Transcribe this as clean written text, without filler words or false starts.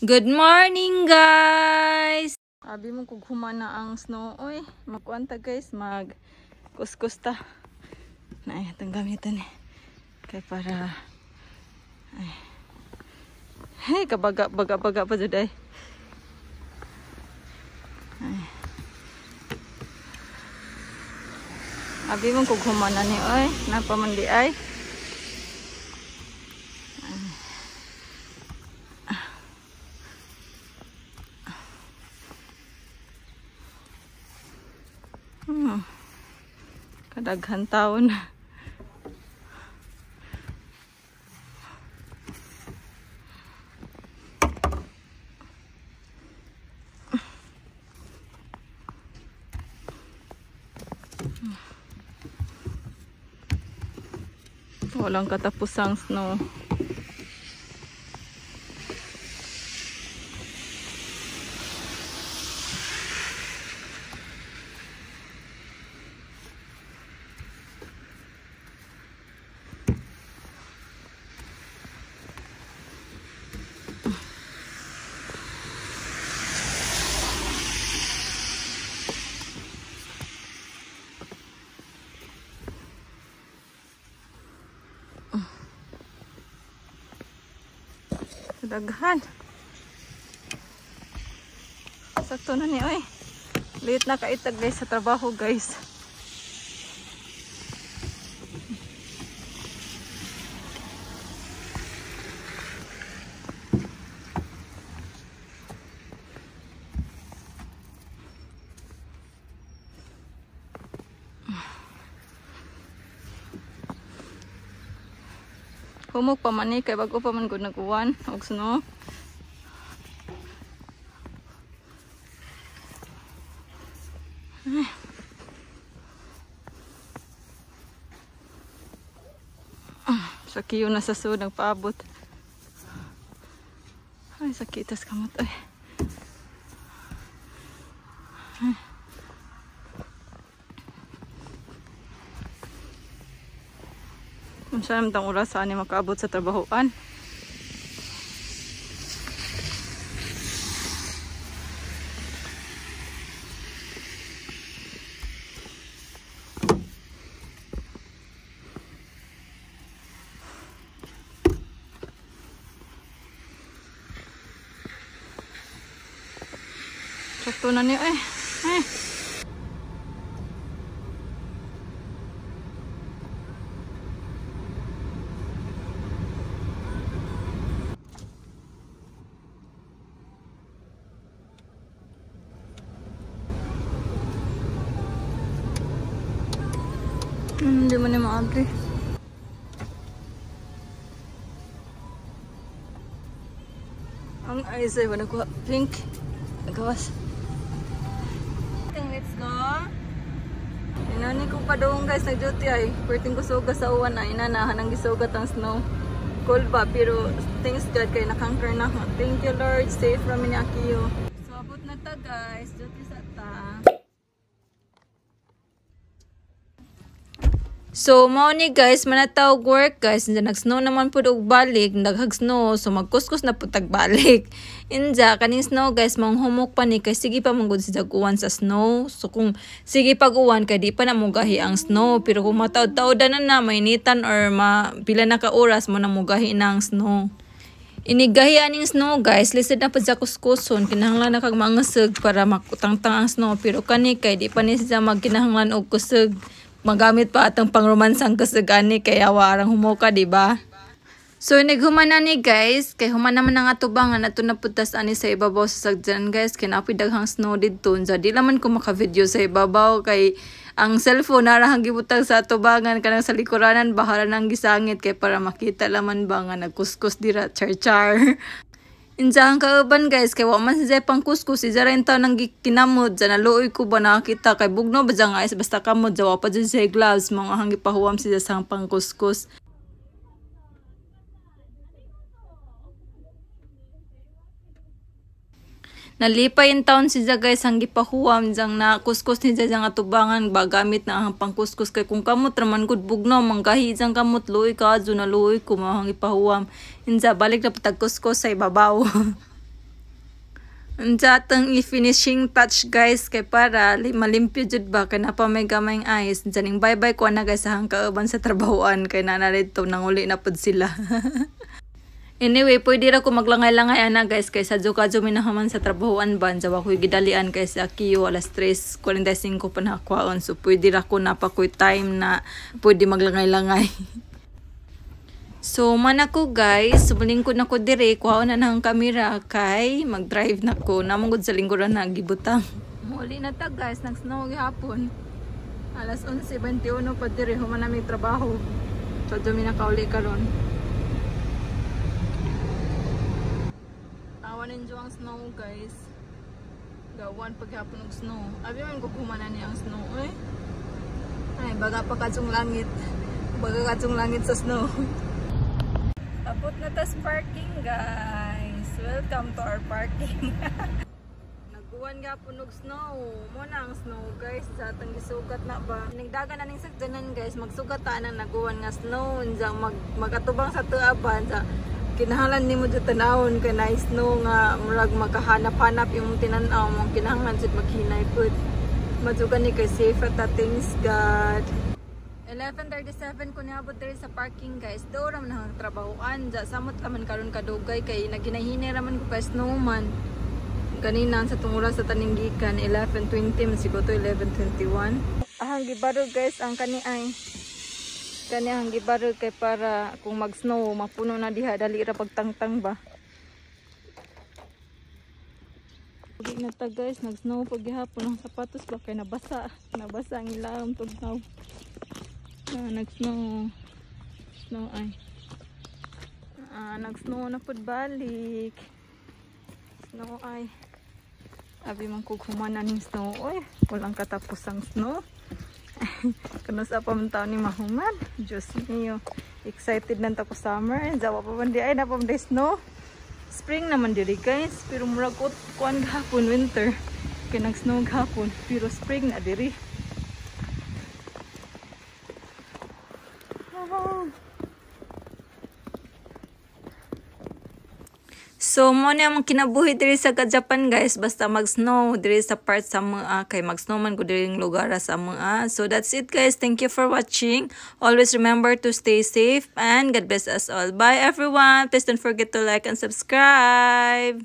Good morning, guys! Abi mo kung humana ang snow. Uy, magkuanta guys, mag-kuskus ta. Na itong gamitan eh. Kaya para... Ay. Hey, kabaga pa dyan. Ay. Abi mo kung humana ni oy, napamandi ay. Kadaghan taon. Walang katapusang snow. Daghan. Sakto na ni oy. Late na kaitag guys sa trabaho guys. Humok pa man ni kay bago pa man gud nag-uwan og snow. Sakiyo na sa sud nagpaabot. Ay sakitas kamot ay. Unsa naman tang oras ani makaabot sa trabahoan. Sakto na niyo eh. Hindi mo na maabli. Ang eyes ay wala ko pink. Nagawas. Let's go. Inani ko pa doon guys nag-duty ay. Perting ko suga sa uwan na inanahan ang gisugat ang snow. Cold ba pero thanks God kay nakangker na. Thank you Lord. Safe from Minyakiyo. So abot na ta guys. Duty sa ta. So, mao ni guys, manatawag work guys. Nag-snow naman po og balik. Naghag-snow. So, magkuskus na po tagbalik. Inja, kaning snow guys, manghumok pa ni. Kay sige pa manggod si uwan sa snow. So, kung sige pag-uwan, kay di pa na mugahi ang snow. Pero kung mataod-taodan na mainitan or pila na ka oras mo na mugahi na ang snow. Inigahi aning snow guys, lisod na pa sa kuskuson. Kinahanglan na kag mangasag para makutang-tang ang snow. Pero kani kay di pa ni siya magkinahanglan og kusog. Magamit pa atang pangromansang kasagani kaya warang humuka, di ba? So naghuman na ni guys, kay human naman ang atubangan ato naputas ani sa ibabaw sa sagdan guys, kay napoy daghang snow didto. Di laman ko maka-video sa ibabaw kay ang cellphone narahang gibutang sa atubangan kanang sa likuranan bahala nang gisangit kay para makita laman ba nga nagkuskus dira char. Injahang kauban guys, kay wa man si pang kuskus, si Zara taw nang kinamod, sa naluoy ko ba nakita, kay bugno ba nga is basta kamod, jawa pa dyan sa gloves, mga hangi pahuwam siya sa pang kuskus. Nalipay yung taon siya guys, ang gipahuwam diyang na kuskus ni diyang atubangan ba gamit na ang pangkuskus kay kung kamot raman good bugno manggahi diyang kamot luoy ka, na luoy ko mahang ipahuwam. Inja balik na patag kuskus sa ibabaw. Unsa atong i-finishing touch guys kay para malimpyo jud ba kay napa may gamay ice. Janing bye-bye ko na guys sa kauban sa trabahoan kay nanarito nanguli na pud sila. Anyway, pwede ra ko maglangay-langay ana guys kay sa kadyo minahaman sa trabahoan ban jawa ko gidalian kay sa Kiyo alas 3:45 pa nakakwaon. So pwede ra ko napakoy time na pwede maglangay-langay. So man ako guys, subulingkod na ko dire, kuhaon na ng kamera kay mag-drive na ko. Namang gud sa lingkuran na gibutang. Muli na ta guys, nag-snow gihapon. Alas 11:21 pa dire human na may trabaho. So dumi na kauli karon. Awan enjoy ang snow guys. Gawan paghapon og snow. Abi man ko human ni ang snow eh. Ay baga pa katsong langit. Baga katsong langit sa snow. Abot na tas parking guys. Welcome to our parking. Naguwan nga punog snow. Muna ang snow guys. Sa atang gisugat na ba. Nagdagan na ning sagdanan guys. Magsugat ta na naguwan nga snow. Magatubang sa tuaban. Sa kinahanglan nimo jud tanawon kay na snow nga murag makahanap-hanap imong tinan-aw mong kinahanglan jud maghinay pud. Madzugan ni kay safe at things God. 11:37 ko niabot diri sa parking guys. Do ra man ang trabahoan. Samot ka man karon kadugay kay naginahinay ra man ko kay snowman. Kanina sa tungura sa taninggikan 11:20 man siguro 11:21. Ahang gibarog guys ang kani ay. Kani ang gibarog kay para kung mag-snow mapuno na diha dali ra pagtangtang ba. Pagi na ta guys, nag-snow pag gihapon ang sapatos ba kay nabasa. Nabasa ang ilawom tugnaw. Nag-snow. Snow ay. Nag-snow na pud balik. Snow ay. Abi man kog humana ning snow oy. Walang katapos ang snow. Kuno sa pamtaw ni mahuman. Diyos niyo. Excited na ta ko summer. Jawa pa man di ay na pam day snow. Spring naman diri guys. Pero murag kuan gahapon winter. Kay nag-snow gahapon. Pero spring na diri. So mo na ang kinabuhi diri sa Japan guys, basta mag-snow diri sa part sa mga kay mag-snow man ko diri ng lugar sa mga. So that's it guys. Thank you for watching. Always remember to stay safe and God bless us all. Bye everyone. Please don't forget to like and subscribe.